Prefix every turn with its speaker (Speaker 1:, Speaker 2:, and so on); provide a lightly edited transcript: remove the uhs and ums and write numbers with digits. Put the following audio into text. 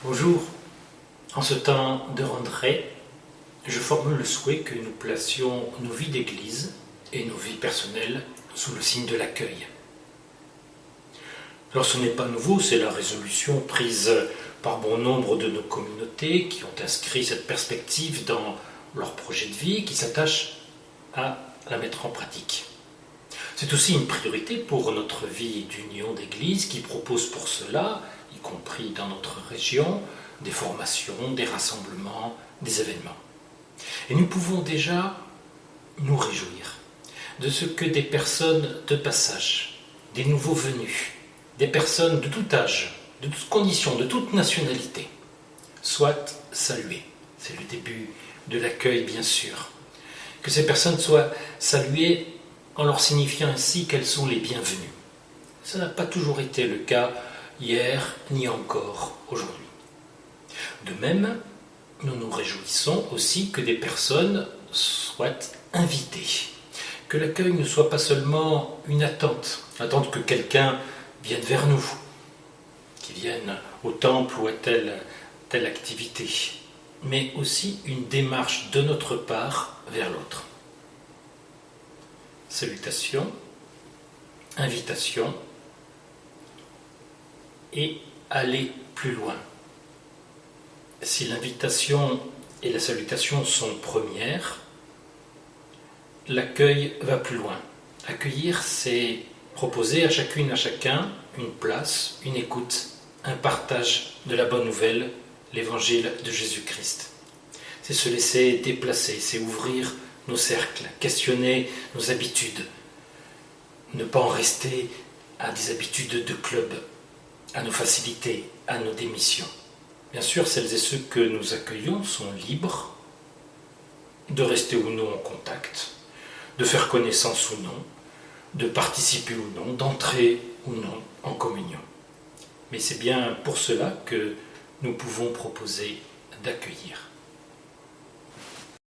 Speaker 1: Bonjour, en ce temps de rentrée, je formule le souhait que nous placions nos vies d'église et nos vies personnelles sous le signe de l'accueil. Alors ce n'est pas nouveau, c'est la résolution prise par bon nombre de nos communautés qui ont inscrit cette perspective dans leur projet de vie, qui s'attachent à la mettre en pratique. C'est aussi une priorité pour notre vie d'union d'église qui propose pour cela, y compris dans notre région, des formations, des rassemblements, des événements. Et nous pouvons déjà nous réjouir de ce que des personnes de passage, des nouveaux venus, des personnes de tout âge, de toutes conditions, de toute nationalité, soient saluées. C'est le début de l'accueil, bien sûr. Que ces personnes soient saluées en leur signifiant ainsi qu'elles sont les bienvenues. Ça n'a pas toujours été le cas hier, ni encore aujourd'hui. De même, nous nous réjouissons aussi que des personnes soient invitées, que l'accueil ne soit pas seulement une attente que quelqu'un vienne vers nous, qu'il vienne au temple ou à telle activité, mais aussi une démarche de notre part vers l'autre. Salutations, invitation et aller plus loin. Si l'invitation et la salutation sont premières, l'accueil va plus loin. Accueillir, c'est proposer à chacune, à chacun, une place, une écoute, un partage de la bonne nouvelle, l'évangile de Jésus-Christ. C'est se laisser déplacer, c'est ouvrir nos cercles, questionner nos habitudes, ne pas en rester à des habitudes de club, à nos facilités, à nos démissions. Bien sûr, celles et ceux que nous accueillons sont libres de rester ou non en contact, de faire connaissance ou non, de participer ou non, d'entrer ou non en communion. Mais c'est bien pour cela que nous pouvons proposer d'accueillir.